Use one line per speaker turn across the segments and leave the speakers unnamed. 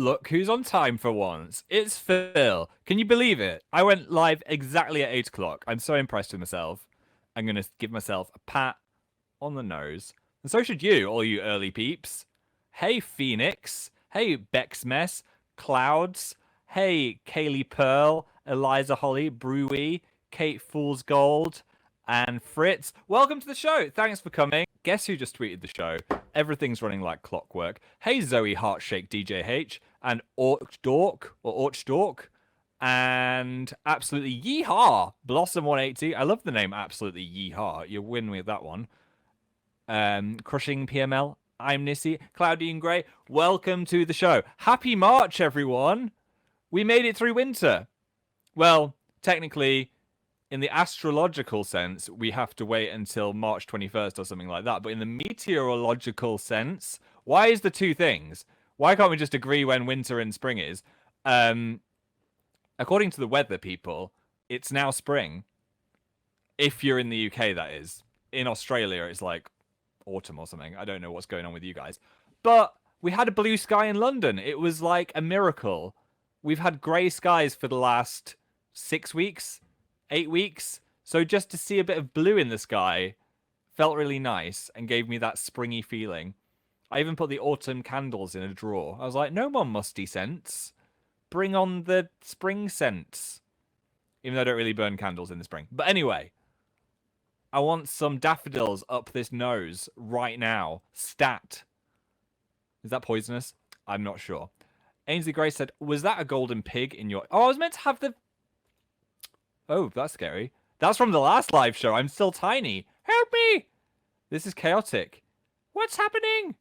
Look who's on time for once. It's Phil. Can you believe it? I went live exactly at 8 o'clock. I'm so impressed with myself. I'm going to give myself a pat on the nose. And so should you, all you early peeps. Hey, Phoenix. Hey, Bexmess. Clouds. Hey, Kaylee Pearl. Eliza Holly. Brewy. Kate Fool's Gold. And Fritz. Welcome to the show. Thanks for coming. Guess who just tweeted the show? Everything's running like clockwork. Hey, Zoe Heartshake DJH. And Orchdork. Or Orchdork. And absolutely yeehaw, Blossom 180. I love the name absolutely yeehaw. You win with that one. Crushing PML. I'm Nissy. Cloudy and Grey. Welcome to the show. Happy March, everyone. We made it through winter. Well, technically, in the astrological sense, we have to wait until March 21st or something like that. But in the meteorological sense, why is the two things? Why can't we just agree when winter and spring is? According to the weather people, it's now spring. If you're in the UK, that is. In Australia, it's like autumn or something. I don't know what's going on with you guys. But we had a blue sky in London. It was like a miracle. We've had grey skies for the last 6 weeks, 8 weeks. So just to see a bit of blue in the sky felt really nice and gave me that springy feeling. I even put the autumn candles in a drawer. I was like, no more musty scents. Bring on the spring scents. Even though I don't really burn candles in the spring. But anyway, I want some daffodils up this nose right now. Stat. Is that poisonous? I'm not sure. Ainsley Grace said, was that a golden pig in your... Oh, I was meant to have the... Oh, that's scary. That's from the last live show. I'm still tiny. Help me! This is chaotic. What's happening?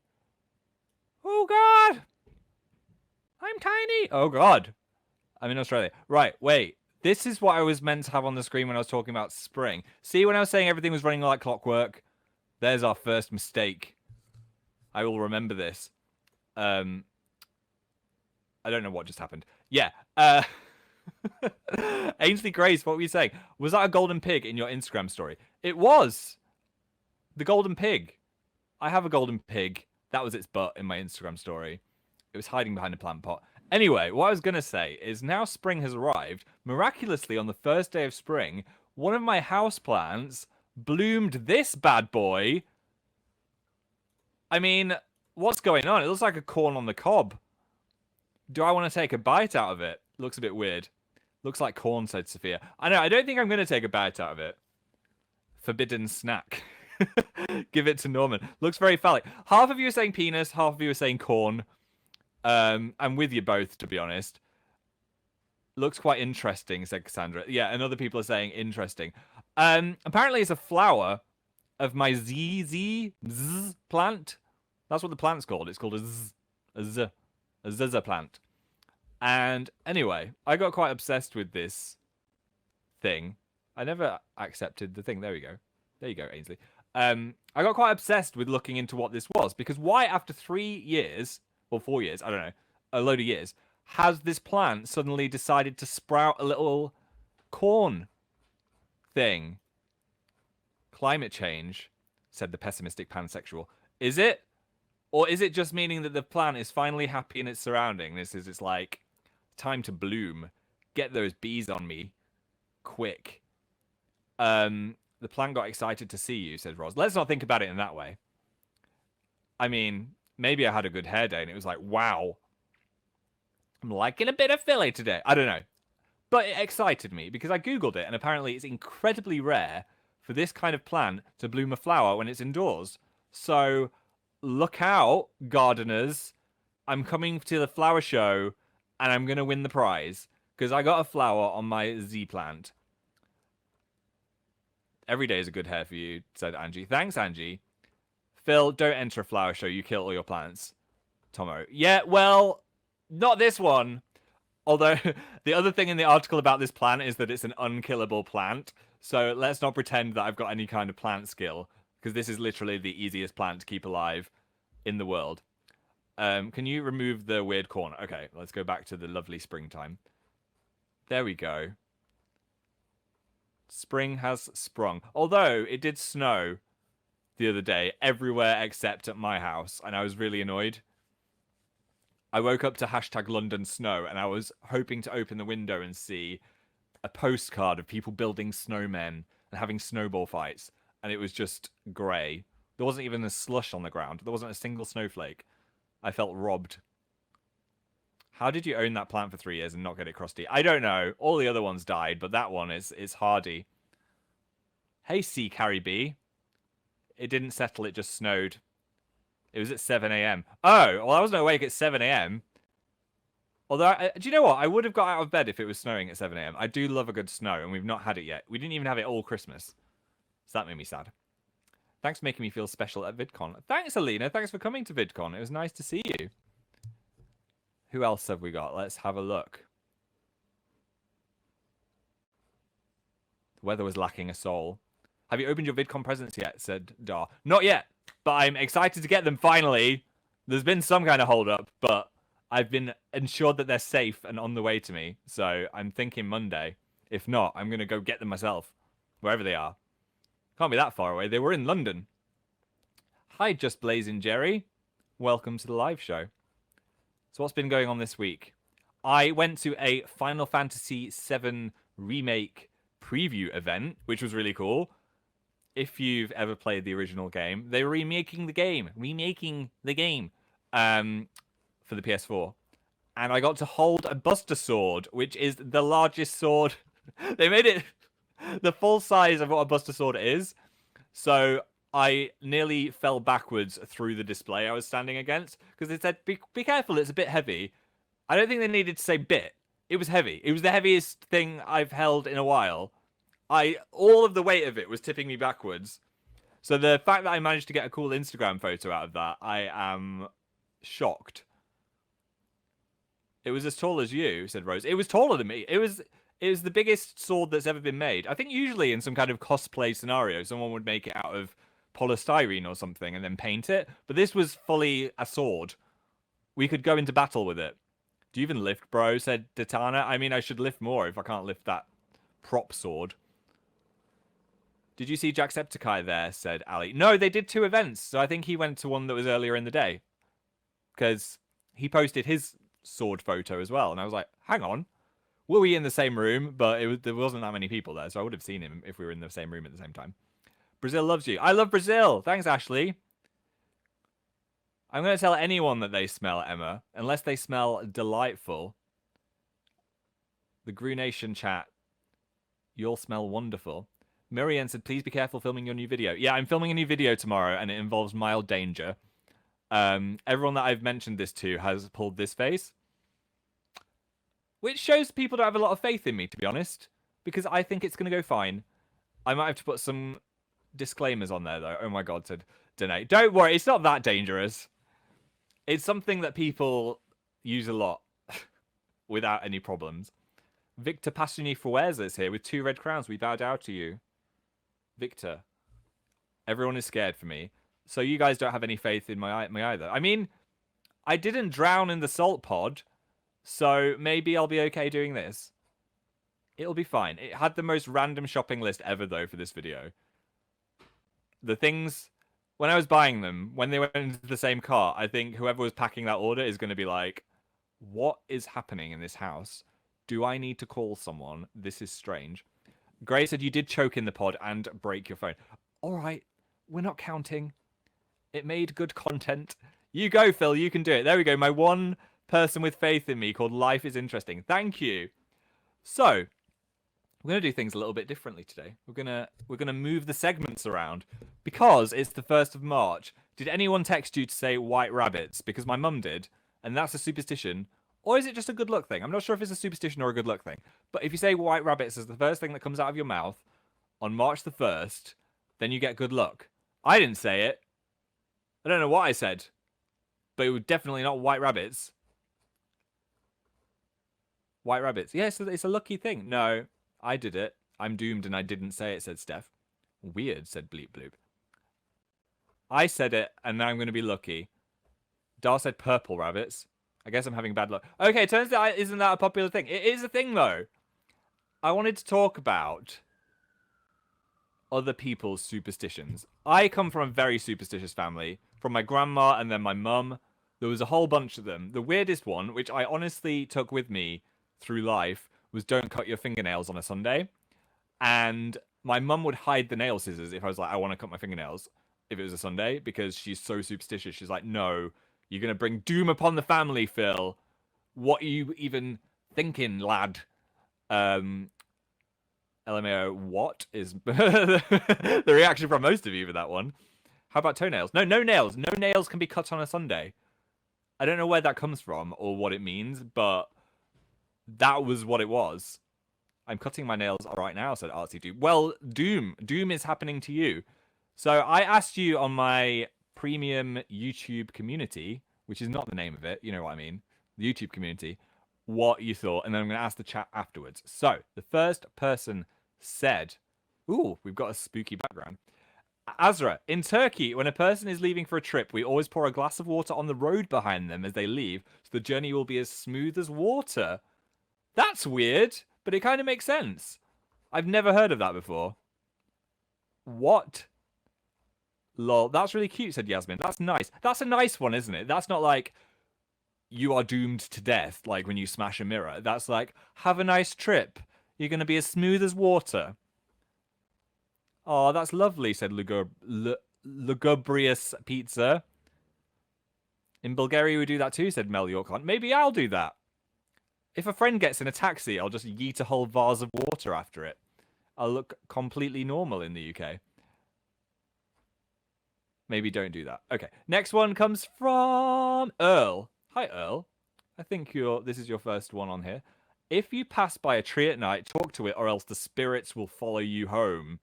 Oh, God. I'm tiny. Oh, God. I'm in Australia. Right, wait. This is what I was meant to have on the screen when I was talking about spring. See, when I was saying everything was running like clockwork? There's our first mistake. I will remember this. I don't know what just happened. Yeah. Ainsley Grace, what were you saying? Was that a golden pig in your Instagram story? It was. The golden pig. I have a golden pig. That was its butt in my Instagram story. It was hiding behind a plant pot. Anyway, what I was going to say is now spring has arrived. Miraculously, on the first day of spring, one of my houseplants bloomed this bad boy. I mean, what's going on? It looks like a corn on the cob. Do I want to take a bite out of it? Looks a bit weird. Looks like corn, said Sophia. I know, I don't think I'm going to take a bite out of it. Forbidden snack. Give it to Norman. Looks very phallic. Half of you are saying penis, half of you are saying corn. I'm with you both, to be honest. Looks quite interesting, said Cassandra. Yeah, and other people are saying interesting. Apparently it's a flower of my ZZ plant. That's what the plant's called. It's called a Z plant. And anyway, I got quite obsessed with this thing. I never accepted the thing. There we go. There you go, Ainsley. I got quite obsessed with looking into what this was, because why after 3 years... or 4 years, I don't know, a load of years, has this plant suddenly decided to sprout a little corn thing? Climate change, said the pessimistic pansexual. Is it? Or is it just meaning that the plant is finally happy in its surroundings? It's like, time to bloom. Get those bees on me. Quick. The plant got excited to see you, said Roz. Let's not think about it in that way. I mean... maybe I had a good hair day and it was like, wow, I'm liking a bit of Philly today. I don't know. But it excited me because I Googled it and apparently it's incredibly rare for this kind of plant to bloom a flower when it's indoors. So look out, gardeners. I'm coming to the flower show and I'm going to win the prize because I got a flower on my Z plant. Every day is a good hair for you, said Angie. Thanks, Angie. Phil, don't enter a flower show. You kill all your plants. Tomo. Yeah, well, not this one. Although, the other thing in the article about this plant is that it's an unkillable plant. So let's not pretend that I've got any kind of plant skill. Because this is literally the easiest plant to keep alive in the world. Can you remove the weird corner? Okay, let's go back to the lovely springtime. There we go. Spring has sprung. Although, it did snow the other day everywhere except at my house, and I was really annoyed. I woke up to hashtag London snow, and I was hoping to open the window and see a postcard of people building snowmen and having snowball fights, and it was just grey. There wasn't even a slush on the ground. There wasn't a single snowflake. I felt robbed. How did you own that plant for 3 years and not get it crusty? I don't know. All the other ones died, but that one is hardy. Hey, Sea Carry B. It didn't settle, it just snowed. It was at 7 a.m. Oh, well, I wasn't awake at 7 a.m. Although, do you know what? I would have got out of bed if it was snowing at 7 a.m. I do love a good snow, and we've not had it yet. We didn't even have it all Christmas. So that made me sad. Thanks for making me feel special at VidCon. Thanks, Alina. Thanks for coming to VidCon. It was nice to see you. Who else have we got? Let's have a look. The weather was lacking a soul. Have you opened your VidCon presents yet? Said Dar. Not yet, but I'm excited to get them finally. There's been some kind of hold up, but I've been ensured that they're safe and on the way to me. So I'm thinking Monday. If not, I'm going to go get them myself, wherever they are. Can't be that far away. They were in London. Hi, Just Blazing Jerry. Welcome to the live show. So what's been going on this week? I went to a Final Fantasy VII Remake preview event, which was really cool. If you've ever played the original game, they're remaking the game. For the PS4. And I got to hold a Buster Sword, which is the largest sword. They made it the full size of what a Buster Sword is. So I nearly fell backwards through the display I was standing against, because they said, be careful, it's a bit heavy. I don't think they needed to say bit. It was heavy. It was the heaviest thing I've held in a while. All of the weight of it was tipping me backwards. So the fact that I managed to get a cool Instagram photo out of that, I am shocked. It was as tall as you, said Rose. It was taller than me. It was the biggest sword that's ever been made. I think usually in some kind of cosplay scenario, someone would make it out of polystyrene or something and then paint it. But this was fully a sword. We could go into battle with it. Do you even lift, bro? Said Datana. I mean, I should lift more if I can't lift that prop sword. Did you see Jacksepticeye there? Said Ali. No, they did 2 events. So I think he went to one that was earlier in the day. Because he posted his sword photo as well. And I was like, hang on. Were we in the same room? But there wasn't that many people there. So I would have seen him if we were in the same room at the same time. Brazil loves you. I love Brazil. Thanks, Ashley. I'm going to tell anyone that they smell, Emma. Unless they smell delightful. The Gru Nation chat. You'll smell wonderful. Miriam said, please be careful filming your new video. Yeah, I'm filming a new video tomorrow, and it involves mild danger. Everyone that I've mentioned this to has pulled this face. Which shows people don't have a lot of faith in me, to be honest. Because I think it's going to go fine. I might have to put some disclaimers on there, though. Oh my god, said Danae. Don't worry, it's not that dangerous. It's something that people use a lot without any problems. Victor Pasuni Fuerza is here with 2 red crowns. We bow down to you. Victor. Everyone is scared for me. So you guys don't have any faith in me either. I mean, I didn't drown in the salt pod, so maybe I'll be okay doing this. It'll be fine. It had the most random shopping list ever, though, for this video. The things, when I was buying them, when they went into the same cart, I think whoever was packing that order is going to be like, what is happening in this house? Do I need to call someone? This is strange. Gray said you did choke in the pod and break your phone. All right, we're not counting. It made good content. You go, Phil. You can do it. There we go. My one person with faith in me called Life is Interesting. Thank you. So, we're going to do things a little bit differently today. We're gonna move the segments around because it's the 1st of March. Did anyone text you to say white rabbits? Because my mum did, and that's a superstition. Or is it just a good luck thing? I'm not sure if it's a superstition or a good luck thing. But if you say white rabbits as the first thing that comes out of your mouth on March the 1st, then you get good luck. I didn't say it. I don't know what I said. But it was definitely not white rabbits. White rabbits. Yes, it's a lucky thing. No, I did it. I'm doomed and I didn't say it, said Steph. Weird, said Bleep Bloop. I said it and now I'm going to be lucky. Dar said purple rabbits. I guess I'm having bad luck. Okay, turns out isn't that a popular thing? It is a thing, though. I wanted to talk about other people's superstitions. I come from a very superstitious family. From my grandma and then my mum. There was a whole bunch of them. The weirdest one, which I honestly took with me through life, was don't cut your fingernails on a Sunday. And my mum would hide the nail scissors if I was like, I want to cut my fingernails if it was a Sunday, because she's so superstitious. She's like, no, you're going to bring doom upon the family, Phil. What are you even thinking, lad? LMAO, what is the reaction from most of you for that one? How about toenails? No, no nails. No nails can be cut on a Sunday. I don't know where that comes from or what it means, but that was what it was. I'm cutting my nails right now, said Artsy2. Well, Doom. Doom is happening to you. So I asked you on my premium YouTube community, which is not the name of it, you know what I mean, the YouTube community, what you thought, and then I'm going to ask the chat afterwards. So the first person said, ooh, we've got a spooky background. Azra, in Turkey, when a person is leaving for a trip, we always pour a glass of water on the road behind them as they leave, so the journey will be as smooth as water. That's weird, but it kind of makes sense. I've never heard of that before. What? Lol, that's really cute, said Yasmin. That's nice. That's a nice one, isn't it? That's not like you are doomed to death, like when you smash a mirror. That's like, have a nice trip. You're going to be as smooth as water. Oh, that's lovely, said Lugubrious Pizza. In Bulgaria, we do that too, said Mel Yorkhunt. Maybe I'll do that. If a friend gets in a taxi, I'll just yeet a whole vase of water after it. I'll look completely normal in the UK. Maybe don't do that. Okay, next one comes from Earl. Hi, Earl. I think this is your first one on here. If you pass by a tree at night, talk to it, or else the spirits will follow you home.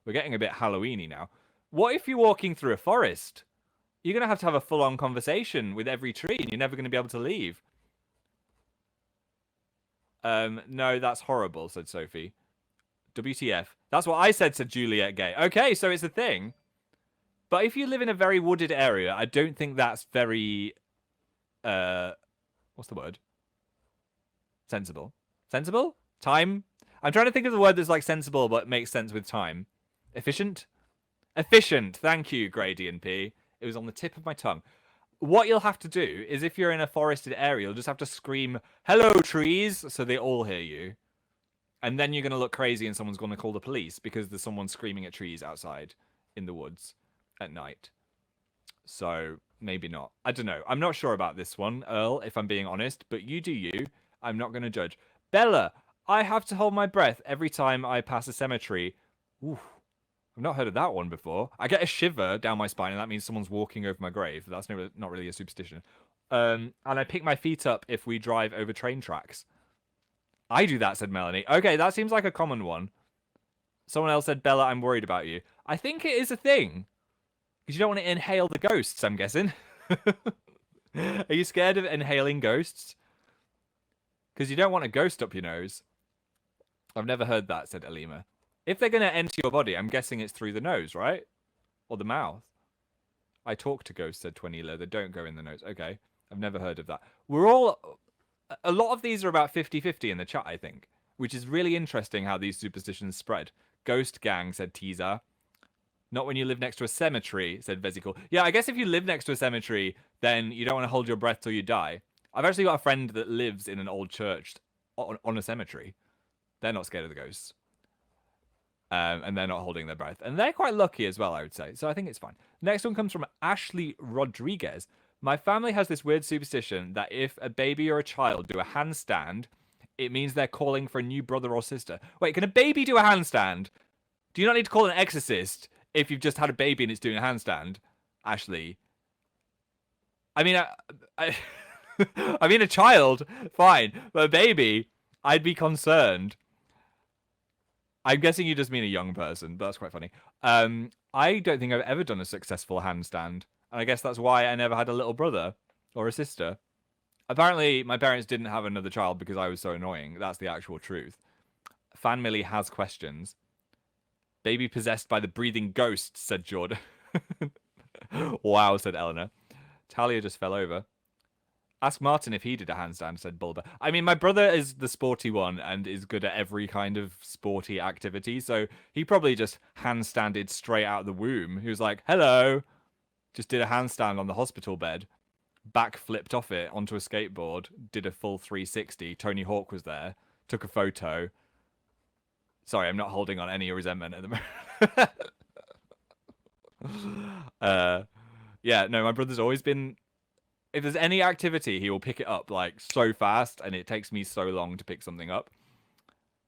We're getting a bit Halloween-y now. What if you're walking through a forest? You're going to have a full-on conversation with every tree, and you're never going to be able to leave. No, that's horrible, said Sophie. WTF. That's what I said Juliet Gay. Okay, so it's a thing. But if you live in a very wooded area, I don't think that's very... what's the word? Sensible. Sensible? Time? I'm trying to think of the word that's like sensible but makes sense with time. Efficient? Efficient. Thank you, Grey DNP. It was on the tip of my tongue. What you'll have to do is if you're in a forested area, you'll just have to scream, hello, trees, so they all hear you. And then you're going to look crazy and someone's going to call the police because there's someone screaming at trees outside in the woods at night. So maybe not. I don't know. I'm not sure about this one, Earl, if I'm being honest, but you do you. I'm not going to judge. Bella, I have to hold my breath every time I pass a cemetery. Ooh, I've not heard of that one before. I get a shiver down my spine, and that means someone's walking over my grave. That's not really a superstition. And I pick my feet up if we drive over train tracks. I do that, said Melanie. Okay, that seems like a common one. Someone else said, Bella, I'm worried about you. I think it is a thing. Because you don't want to inhale the ghosts, I'm guessing. Are you scared of inhaling ghosts? Because you don't want a ghost up your nose. I've never heard that, said Alima. If they're going to enter your body, I'm guessing it's through the nose, right? Or the mouth. I talk to ghosts, said Twanila. They don't go in the nose. Okay. I've never heard of that. A lot of these are about 50-50 in the chat, I think. Which is really interesting how these superstitions spread. Ghost gang, said Teaser. Not when you live next to a cemetery, said Vesicle. Yeah, I guess if you live next to a cemetery, then you don't want to hold your breath till you die. I've actually got a friend that lives in an old church on a cemetery. They're not scared of the ghosts. And they're not holding their breath. And they're quite lucky as well, I would say. So I think it's fine. Next one comes from Ashley Rodriguez. My family has this weird superstition that if a baby or a child do a handstand, it means they're calling for a new brother or sister. Wait, can a baby do a handstand? Do you not need to call an exorcist if you've just had a baby and it's doing a handstand, Ashley? I mean, I mean, a child, fine. But a baby, I'd be concerned. I'm guessing you just mean a young person, but that's quite funny. I don't think I've ever done a successful handstand. And I guess that's why I never had a little brother or a sister. Apparently, my parents didn't have another child because I was so annoying. That's the actual truth. Fan Millie has questions. Baby possessed by the breathing ghost, said Jordan. Wow, said Eleanor. Talia just fell over. Ask Martin if he did a handstand, said Bulba. I mean, my brother is the sporty one and is good at every kind of sporty activity, so he probably just handstanded straight out of the womb. He was like, hello. Just did a handstand on the hospital bed. back flipped off it onto a skateboard, did a full 360. Tony Hawk was there, took a photo. Sorry, I'm not holding on any resentment at the moment. Yeah, no, my brother's always been. If there's any activity, he will pick it up like so fast, and it takes me so long to pick something up.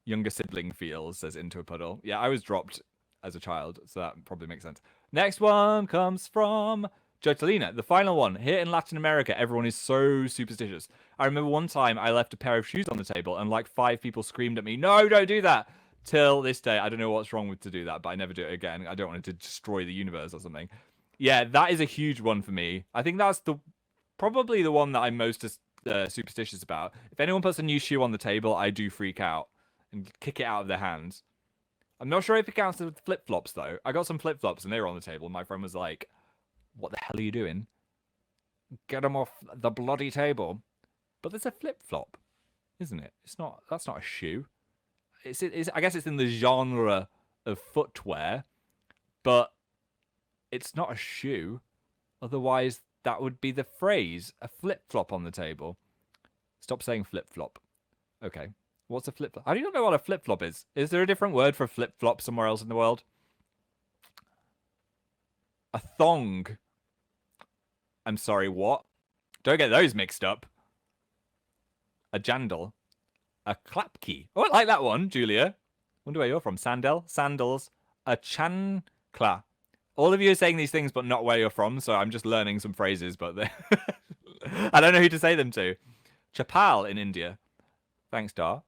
Younger sibling feels, says Into a Puddle. Yeah, I was dropped as a child, so that probably makes sense. Next one comes from Jotalina, the final one. Here in Latin America, everyone is so superstitious. I remember one time I left a pair of shoes on the table, and like 5 people screamed at me, "No, don't do that!" Till this day, I don't know what's wrong with to do that, but I never do it again. I don't want it to destroy the universe or something. Yeah, that is a huge one for me. I think that's probably the one that I'm most superstitious about. If anyone puts a new shoe on the table, I do freak out and kick it out of their hands. I'm not sure if it counts as flip-flops, though. I got some flip-flops, and they were on the table. My friend was like, "What the hell are you doing? Get them off the bloody table." But there's a flip-flop, isn't it? It's not. That's not a shoe. I guess it's in the genre of footwear, but it's not a shoe. Otherwise, that would be the phrase, a flip-flop on the table. Stop saying flip-flop. Okay. What's a flip-flop? I don't know what a flip-flop is. Is there a different word for flip-flop somewhere else in the world? A thong. I'm sorry, what? Don't get those mixed up. A jandal. A klapki. Oh, I like that one, Julia. Wonder where you're from. Sandal? Sandals. A chancla. All of you are saying these things, but not where you're from, so I'm just learning some phrases, but I don't know who to say them to. Chapal in India. Thanks, Dar.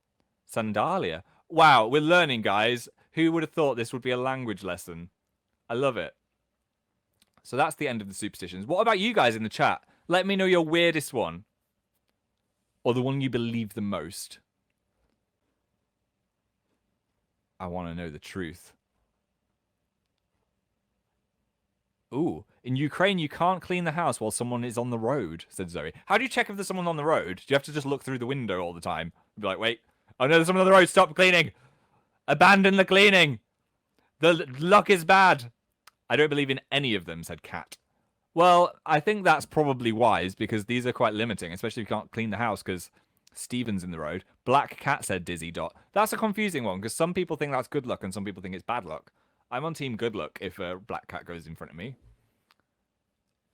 Sandalia. Wow, we're learning, guys. Who would have thought this would be a language lesson? I love it. So that's the end of the superstitions. What about you guys in the chat? Let me know your weirdest one. Or the one you believe the most. I want to know the truth. Ooh, in Ukraine, you can't clean the house while someone is on the road, said Zoe. How do you check if there's someone on the road? Do you have to just look through the window all the time? Be like, wait. Oh no, there's someone on the road. Stop cleaning. Abandon the cleaning. The luck is bad. I don't believe in any of them, said Kat. Well, I think that's probably wise because these are quite limiting, especially if you can't clean the house because Steven's in the road. Black Cat said Dizzy Dot. That's a confusing one because some people think that's good luck and some people think it's bad luck. I'm on team good luck if a black cat goes in front of me.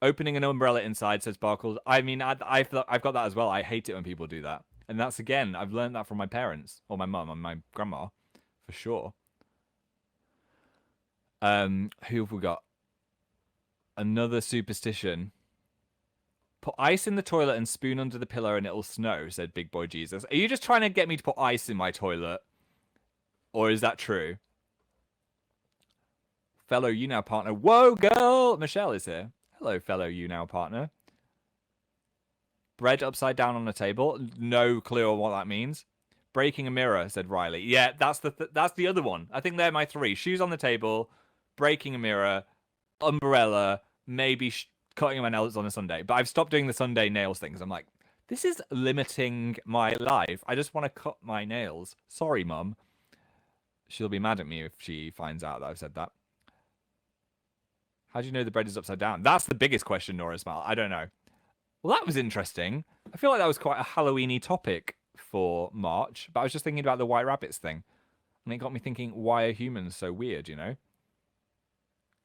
Opening an umbrella inside, says Sparkles. I mean, I've got that as well. I hate it when people do that. And that's, again, I've learned that from my parents, or my mum and my grandma, for sure. Who have we got? Another superstition. Put ice in the toilet and spoon under the pillow and it'll snow, said Big Boy Jesus. Are you just trying to get me to put ice in my toilet? Or is that true? Fellow You Now partner. Whoa, girl! Michelle is here. Hello, fellow You Now partner. Bread upside down on a table. No clue on what that means. Breaking a mirror, said Riley. Yeah, that's the other one. I think they're my 3. Shoes on the table, breaking a mirror, umbrella, maybe cutting my nails on a Sunday. But I've stopped doing the Sunday nails thing because I'm like, this is limiting my life. I just want to cut my nails. Sorry, Mum. She'll be mad at me if she finds out that I've said that. How do you know the bread is upside down? That's the biggest question, Nora Smile. I don't know. Well, that was interesting. I feel like that was quite a Halloween-y topic for March, but I was just thinking about the White Rabbits thing. And it got me thinking, why are humans so weird, you know?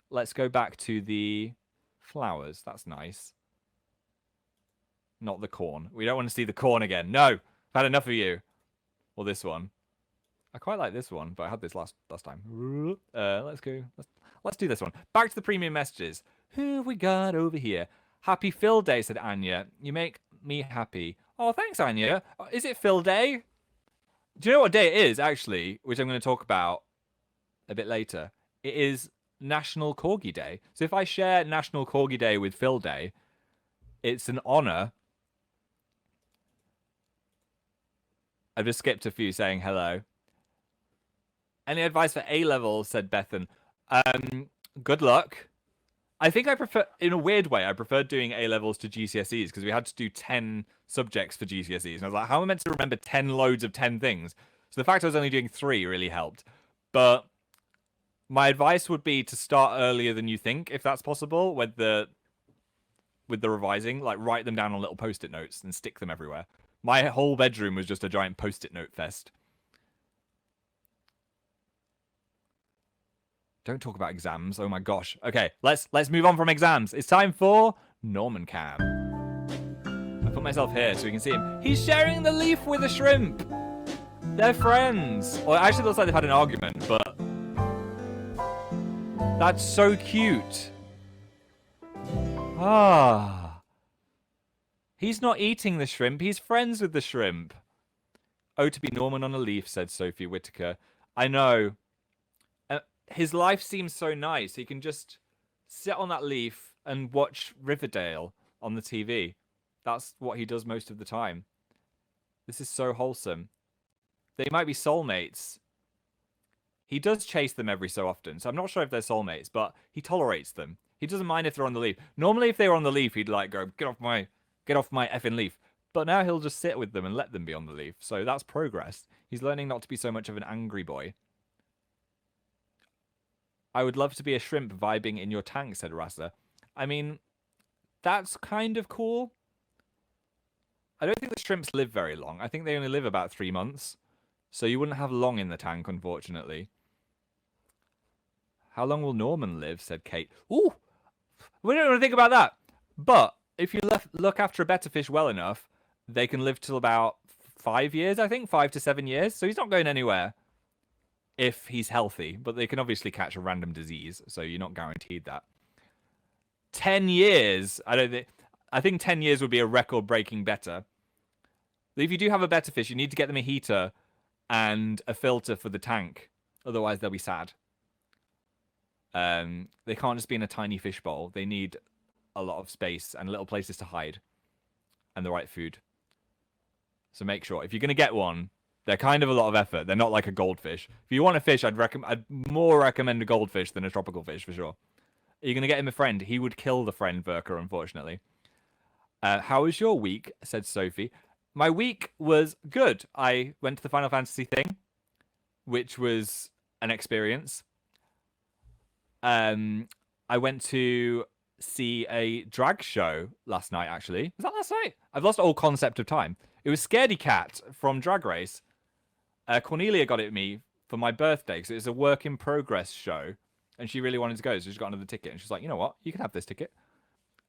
Let's go back to the flowers. That's nice. Not the corn. We don't want to see the corn again. No! I've had enough of you. Or this one. I quite like this one, but I had this last time. Let's go. Let's do this one. Back to the premium messages. Who have we got over here? Happy Phil Day, said Anya. You make me happy. Oh, thanks, Anya. Is it Phil Day? Do you know what day it is, actually, which I'm going to talk about a bit later? It is National Corgi Day. So if I share National Corgi Day with Phil Day, it's an honor. I've just skipped a few saying hello. Any advice for A-levels, said Bethan. Good luck. I think I prefer, in a weird way, I preferred doing A-levels to GCSEs because we had to do 10 subjects for GCSEs. And I was like, how am I meant to remember 10 loads of 10 things? So the fact I was only doing 3 really helped. But my advice would be to start earlier than you think, if that's possible, with the with the revising, like write them down on little post-it notes and stick them everywhere. My whole bedroom was just a giant post-it note fest. Don't talk about exams. Oh my gosh. Okay, let's move on from exams. It's time for Norman Cam. I put myself here so we can see him. He's sharing the leaf with a shrimp. They're friends. Well, it actually looks like they've had an argument, but that's so cute. Ah. He's not eating the shrimp. He's friends with the shrimp. Oh, to be Norman on a leaf, said Sophie Whitaker. I know. His life seems so nice. He can just sit on that leaf and watch Riverdale on the TV. That's what he does most of the time. This is so wholesome. They might be soulmates. He does chase them every so often, so I'm not sure if they're soulmates, but he tolerates them. He doesn't mind if they're on the leaf. Normally, if they were on the leaf, he'd like go, get off my effing leaf. But now he'll just sit with them and let them be on the leaf. So that's progress. He's learning not to be so much of an angry boy. I would love to be a shrimp vibing in your tank, said Rasa. I mean, that's kind of cool. I don't think the shrimps live very long. I think they only live about 3 months. So you wouldn't have long in the tank, unfortunately. How long will Norman live, said Kate. Ooh, we don't want to think about that. But if you look after a betta fish well enough, they can live till about 5 years, I think. 5 to 7 years. So he's not going anywhere. If he's healthy, but they can obviously catch a random disease, so you're not guaranteed that. 10 years, I think 10 years would be a record-breaking betta. If you do have a betta fish, you need to get them a heater and a filter for the tank, otherwise they'll be sad. They can't just be in a tiny fish bowl. They need a lot of space and little places to hide, and the right food. So make sure if you're gonna get one. They're kind of a lot of effort. They're not like a goldfish. If you want a fish, I'd more recommend a goldfish than a tropical fish, for sure. Are you going to get him a friend? He would kill the friend, Verka, unfortunately. How was your week? Said Sophie. My week was good. I went to the Final Fantasy thing, which was an experience. I went to see a drag show last night, actually. Was that last night? I've lost all concept of time. It was Scaredy Cat from Drag Race. Cornelia got it me for my birthday because it was a work in progress show, and she really wanted to go, so she got another ticket. And she's like, you know what, you can have this ticket.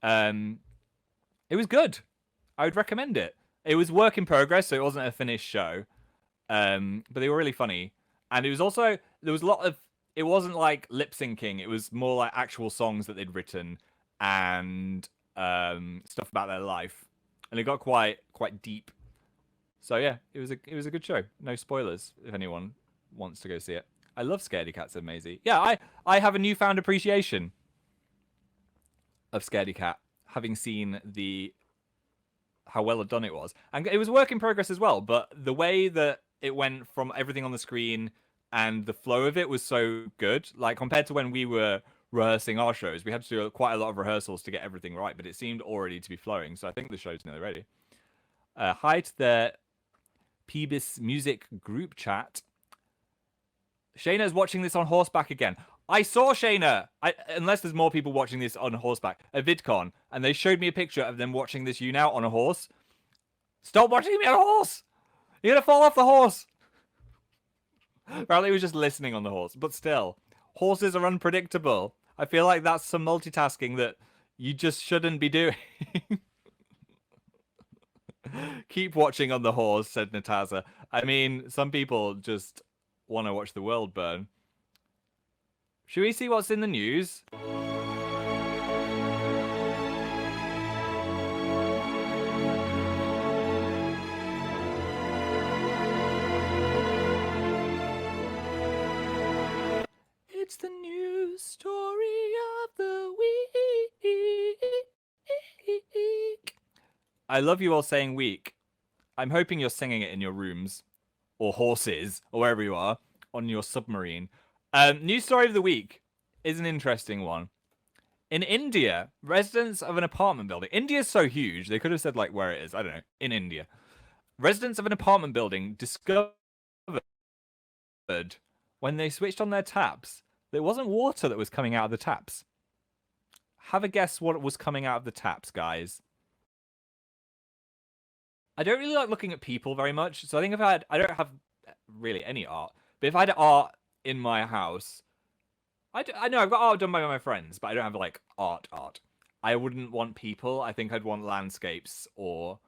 It was good. I would recommend it. It was work in progress, so it wasn't a finished show, but they were really funny. And it was also there was a lot of. It wasn't like lip syncing. It was more like actual songs that they'd written and stuff about their life, and it got quite deep. So yeah, it was a good show. No spoilers if anyone wants to go see it. I love Scaredy Cat, said Maisie. Yeah, I have a newfound appreciation of Scaredy Cat, having seen how well done it was. And it was work in progress as well, but the way that it went from everything on the screen and the flow of it was so good. Like compared to when we were rehearsing our shows, we had to do quite a lot of rehearsals to get everything right, but it seemed already to be flowing. So I think the show's nearly ready. Hi to the Peebus Music group chat. Shayna's watching this on horseback again. I saw Shayna, unless there's more people watching this on horseback, at VidCon, and they showed me a picture of them watching this you now on a horse. Stop watching me on a horse! You're going to fall off the horse! Apparently he was just listening on the horse, but still, horses are unpredictable. I feel like that's some multitasking that you just shouldn't be doing. Keep watching on the horse, said Nataza. I mean, some people just want to watch the world burn. Should we see what's in the news? It's the news story of the week. I love you all saying week. I'm hoping you're singing it in your rooms, or horses, or wherever you are, on your submarine. News story of the week is an interesting one. In India, residents of an apartment building... India's so huge, they could have said, like, where it is. I don't know. In India. Residents of an apartment building discovered when they switched on their taps, there wasn't water that was coming out of the taps. Have a guess what was coming out of the taps, guys. I don't really like looking at people very much, so I think if I don't have really any art, but if I had art in my house, I know I've got art done by my friends, but I don't have like art. I wouldn't want people. I think I'd want landscapes or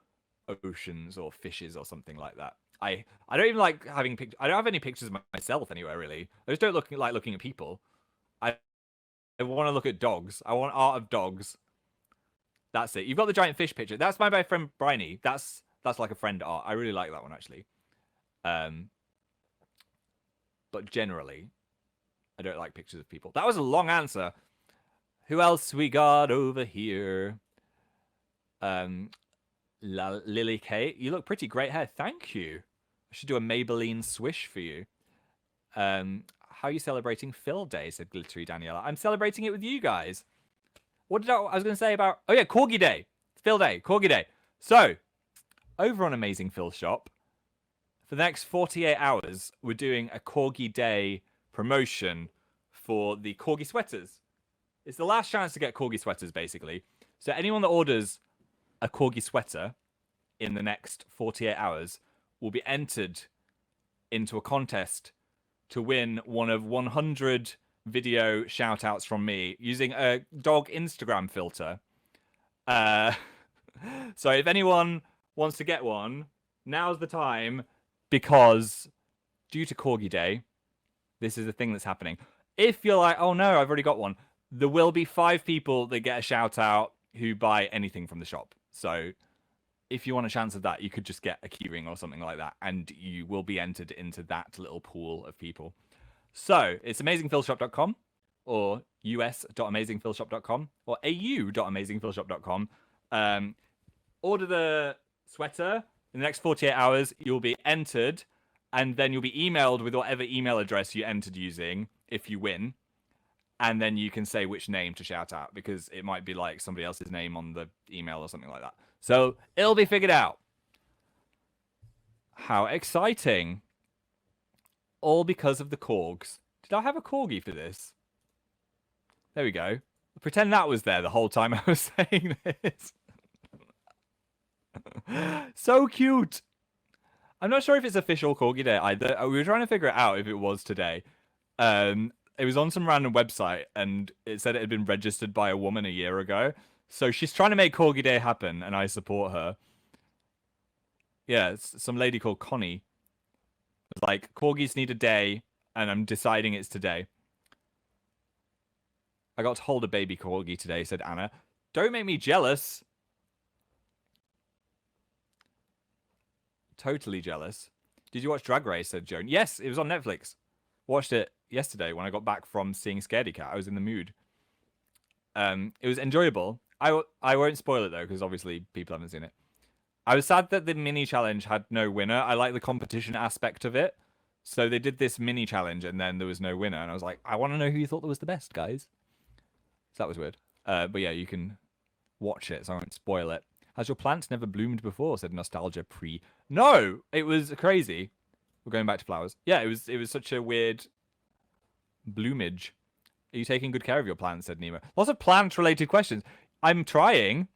oceans or fishes or something like that. I don't even like having pictures. I don't have any pictures of myself anywhere really. I just don't like looking at people. I I want to look at dogs. I want art of dogs. That's it. You've got the giant fish picture. That's my friend Bryony. That's like a friend art. I really like that one actually. Um, but generally, I don't like pictures of people. That was a long answer. Who else we got over here? Lily Kate. You look pretty. Great hair. Thank you. I should do a Maybelline swish for you. How are you celebrating Phil Day? Said Glittery Daniela. I'm celebrating it with you guys. What did I was going to say about? Oh yeah, Corgi Day. Phil Day. Corgi Day. So, over on Amazing Phil Shop, for the next 48 hours, we're doing a Corgi Day promotion for the Corgi sweaters. It's the last chance to get Corgi sweaters, basically. So anyone that orders a Corgi sweater in the next 48 hours will be entered into a contest to win one of 100 video shout-outs from me using a dog Instagram filter. So if anyone wants to get one, now's the time, because due to Corgi Day, this is a thing that's happening. If you're like, oh no, I've already got one, there will be 5 people that get a shout out who buy anything from the shop. So if you want a chance of that, you could just get a keyring or something like that, and you will be entered into that little pool of people. So it's amazingphilshop.com or us.amazingphilshop.com or au.amazingphilshop.com. Order the sweater. In the next 48 hours, you'll be entered, and then you'll be emailed with whatever email address you entered using if you win. And then you can say which name to shout out, because it might be like somebody else's name on the email or something like that. So it'll be figured out. How exciting. All because of the corgs. Did I have a corgi for this? There we go. Pretend that was there the whole time I was saying this. So cute. I'm not sure if it's official Corgi Day either. We were trying to figure it out if it was today. It was on some random website, and it said it had been registered by a woman a year ago. So she's trying to make Corgi Day happen, and I support her. Yeah, it's some lady called Connie. It's like, corgis need a day, and I'm deciding it's today. I got to hold a baby corgi today, said Anna. Don't make me jealous. Totally jealous. Did you watch Drag Race, said Joan. Yes, it was on Netflix. Watched it yesterday when I got back from seeing Scaredy Cat. I was in the mood. It was enjoyable. I won't spoil it, though, because obviously people haven't seen it. I was sad that the mini challenge had no winner. I like the competition aspect of it. So they did this mini challenge, and then there was no winner. And I was like, I want to know who you thought was the best, guys. So that was weird. But yeah, you can watch it, so I won't spoil it. Has your plant never bloomed before? Said Nostalgia Pre. No, it was crazy. We're going back to flowers. Yeah, it was such a weird bloomage. Are you taking good care of your plants? Said Nemo. Lots of plant-related questions. I'm trying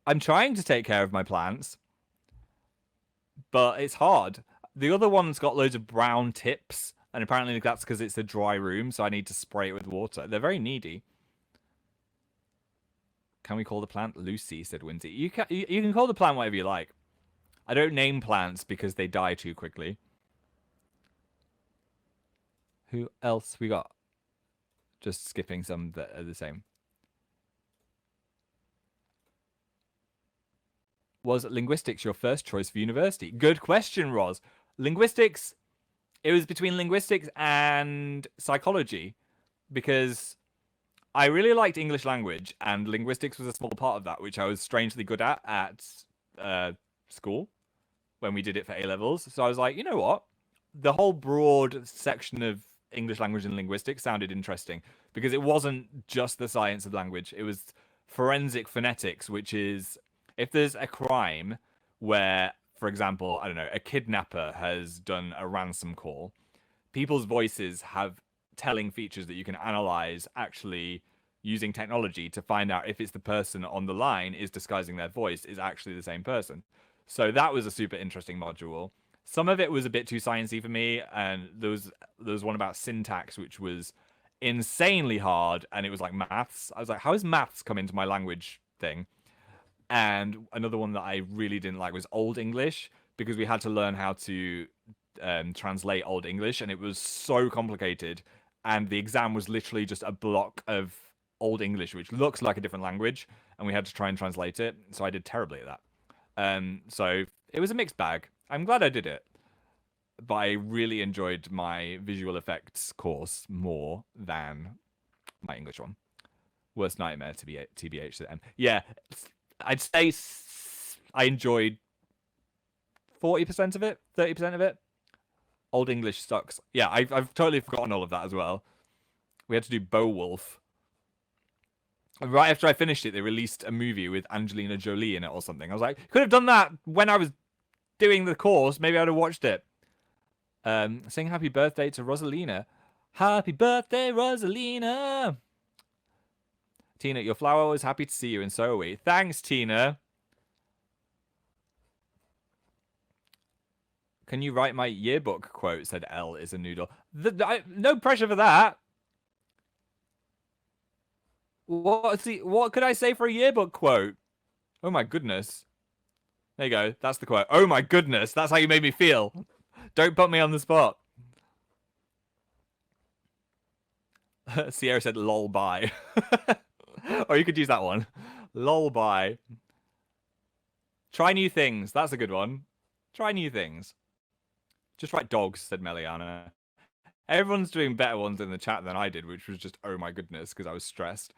to take care of my plants, but it's hard. The other one's got loads of brown tips, and apparently that's because it's a dry room, so I need to spray it with water. They're very needy. Can we call the plant Lucy? Said Winsy. You can call the plant whatever you like. I don't name plants because they die too quickly. Who else we got? Just skipping some that are the same. Was linguistics your first choice for university? Good question, Roz. Linguistics, it was between linguistics and psychology, because I really liked English language, and linguistics was a small part of that, which I was strangely good at school when we did it for A-levels. So I was like, you know what? The whole broad section of English language and linguistics sounded interesting, because it wasn't just the science of language. It was forensic phonetics, which is if there's a crime where, for example, I don't know, a kidnapper has done a ransom call, people's voices have telling features that you can analyze actually using technology to find out if it's the person on the line is disguising their voice is actually the same person. So that was a super interesting module. Some of it was a bit too sciencey for me, and there was one about syntax which was insanely hard, and it was like maths. I was like, how has maths come into my language thing? And another one that I really didn't like was Old English, because we had to learn how to translate Old English, and it was so complicated. And the exam was literally just a block of Old English, which looks like a different language, and we had to try and translate it. So I did terribly at that. So it was a mixed bag. I'm glad I did it, but I really enjoyed my visual effects course more than my English one. Worst nightmare to be TBH to the end. Yeah, I'd say I enjoyed 40% of it, 30% of it. Old English sucks. Yeah, I've totally forgotten all of that as well. We had to do Beowulf. Right after I finished it, they released a movie with Angelina Jolie in it or something. I was like, could have done that when I was doing the course. Maybe I'd have watched it. Sing happy birthday to Rosalina. Happy birthday, Rosalina. Tina, your flower was happy to see you, and so are we. Thanks, Tina. Can you write my yearbook quote? Said L is a noodle. No pressure for that. What could I say for a yearbook quote? Oh my goodness. There you go. That's the quote. Oh my goodness. That's how you made me feel. Don't put me on the spot. Sierra said lol bye. Or you could use that one. Lol bye. Try new things. That's a good one. Try new things. Just write dogs, said Meliana. Everyone's doing better ones in the chat than I did, which was just, oh my goodness, because I was stressed.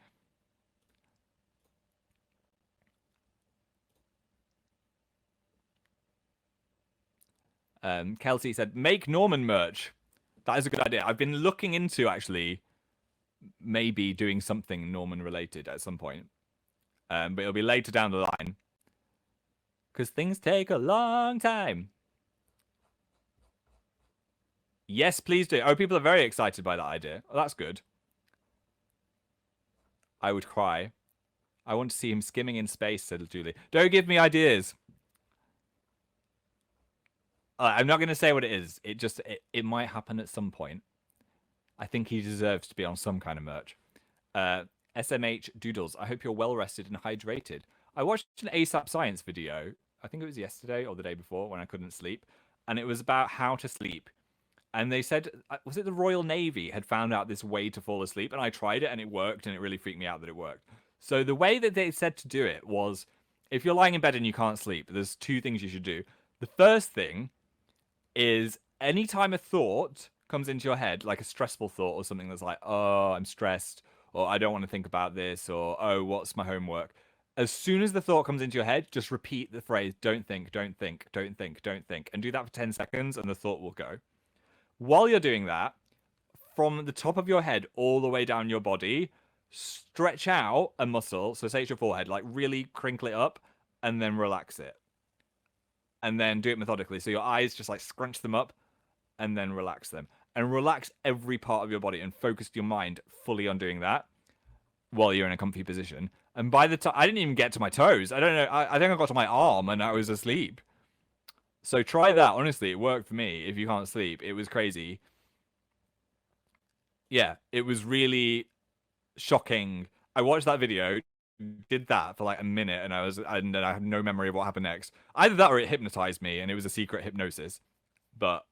Kelsey said, make Norman merch. That is a good idea. I've been looking into, actually, maybe doing something Norman related at some point. But it'll be later down the line. Because things take a long time. Yes, please do. Oh, people are very excited by that idea. Oh, that's good. I would cry. I want to see him skimming in space, said Julie. Don't give me ideas. I'm not going to say what it is. It might happen at some point. I think he deserves to be on some kind of merch. SMH Doodles, I hope you're well rested and hydrated. I watched an ASAP Science video. I think it was yesterday or the day before when I couldn't sleep. And it was about how to sleep. And they said, was it the Royal Navy had found out this way to fall asleep? And I tried it and it worked, and it really freaked me out that it worked. So the way that they said to do it was, if you're lying in bed and you can't sleep, there's two things you should do. The first thing is, anytime a thought comes into your head, like a stressful thought or something that's like, oh, I'm stressed, or I don't want to think about this, or oh, what's my homework? As soon as the thought comes into your head, just repeat the phrase, don't think, don't think, don't think, don't think, and do that for 10 seconds and the thought will go. While you're doing that, from the top of your head all the way down your body, stretch out a muscle. So say it's your forehead, like really crinkle it up and then relax it. And then do it methodically. So your eyes, just like scrunch them up and then relax them. And relax every part of your body and focus your mind fully on doing that while you're in a comfy position. And by the time, I didn't even get to my toes. I don't know. I think I got to my arm and I was asleep. So try that. Honestly, it worked for me. If you can't sleep, it was crazy. Yeah, it was really shocking. I watched that video, did that for like a minute, and then I have no memory of what happened next. Either that or it hypnotized me, and it was a secret hypnosis. But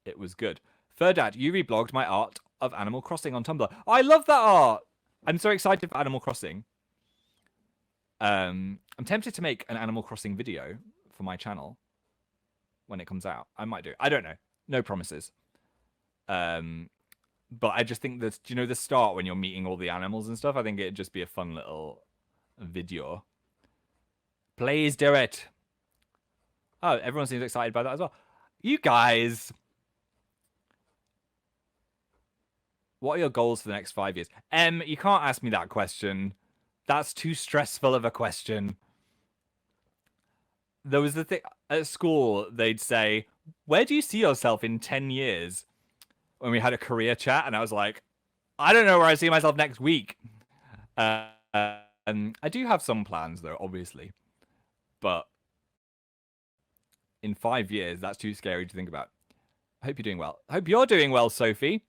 it was good. Dad, you reblogged my art of Animal Crossing on Tumblr. I love that art. I'm so excited for Animal Crossing. I'm tempted to make an Animal Crossing video for my channel when it comes out. I might do. I don't know. No promises. But I just think that, do you know the start when you're meeting all the animals and stuff? I think it'd just be a fun little video. Please do it. Oh, everyone seems excited by that as well. You guys. What are your goals for the next 5 years? You can't ask me that question. That's too stressful of a question. There was the thing at school, they'd say, where do you see yourself in 10 years? When we had a career chat, and I was like, I don't know where I see myself next week. I do have some plans though, obviously, but in 5 years, that's too scary to think about. I hope you're doing well. I hope you're doing well, Sophie.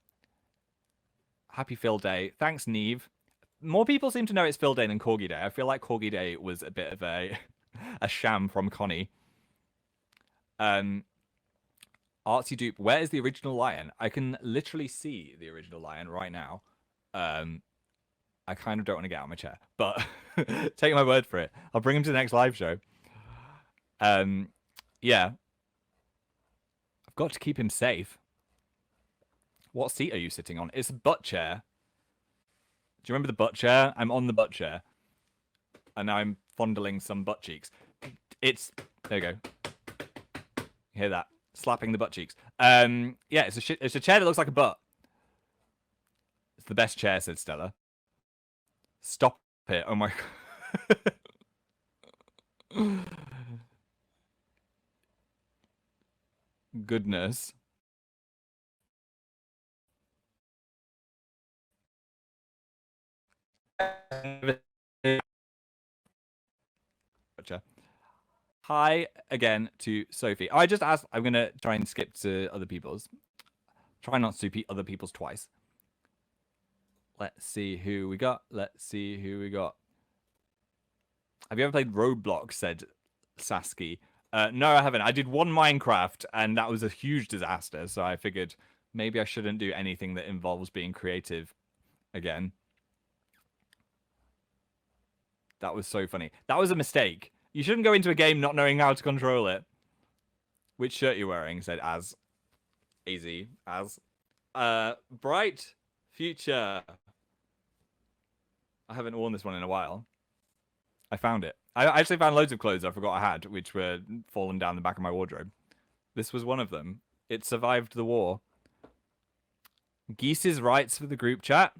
Happy Phil Day. Thanks, Neve. More people seem to know it's Phil Day than Corgi Day. I feel like Corgi Day was a bit of a a sham from Connie. Artsy Dupe, where is the original lion? I can literally see the original lion right now. I kind of don't want to get out of my chair, but take my word for it. I'll bring him to the next live show. Yeah. I've got to keep him safe. What seat are you sitting on? It's a butt chair. Do you remember the butt chair? I'm on the butt chair. And now I'm fondling some butt cheeks. It's... There you go. You hear that? Slapping the butt cheeks. Yeah, it's a chair that looks like a butt. It's the best chair, said Stella. Stop it. Oh my... Goodness. Gotcha. Hi again to Sophie. I just asked, I'm going to try and skip to other people's. Try not to repeat other people's twice. Let's see who we got. Let's see who we got. Have you ever played Roblox, said Sasky. No, I haven't. I did one Minecraft, and that was a huge disaster, so I figured maybe I shouldn't do anything that involves being creative again. That was so funny. That was a mistake. You shouldn't go into a game not knowing how to control it. Which shirt you wearing? Said Az. Easy. Az. Bright Future. I haven't worn this one in a while. I found it. I actually found loads of clothes I forgot I had, which were fallen down the back of my wardrobe. This was one of them. It survived the war. Geese's rights for the group chat.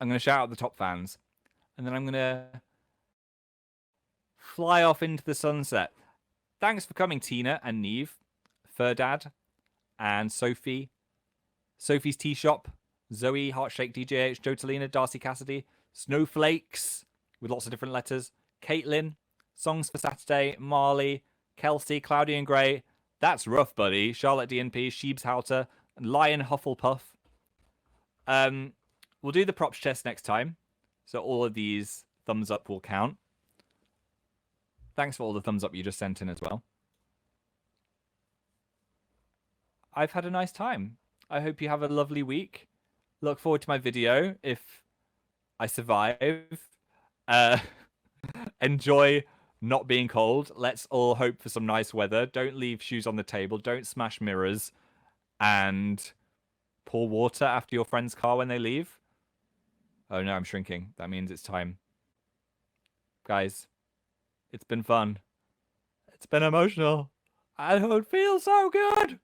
I'm going to shout out the top fans. And then I'm going to fly off into the sunset. Thanks for coming, Tina and Neve, Ferdad, and Sophie. Sophie's Tea Shop, Zoe, Heartshake DJH, Jotalina, Darcy Cassidy, Snowflakes, with lots of different letters, Caitlin, Songs for Saturday, Marley, Kelsey, Cloudy and Grey, That's Rough, Buddy, Charlotte DNP, Sheebs Houter, and Lion Hufflepuff. We'll do the props chest next time, so all of these thumbs up will count. Thanks for all the thumbs up you just sent in as well. I've had a nice time. I hope you have a lovely week. Look forward to my video if I survive. Enjoy not being cold. Let's all hope for some nice weather. Don't leave shoes on the table. Don't smash mirrors. And pour water after your friend's car when they leave. Oh no, I'm shrinking. That means it's time. Guys, it's been fun. It's been emotional. I don't feel so good.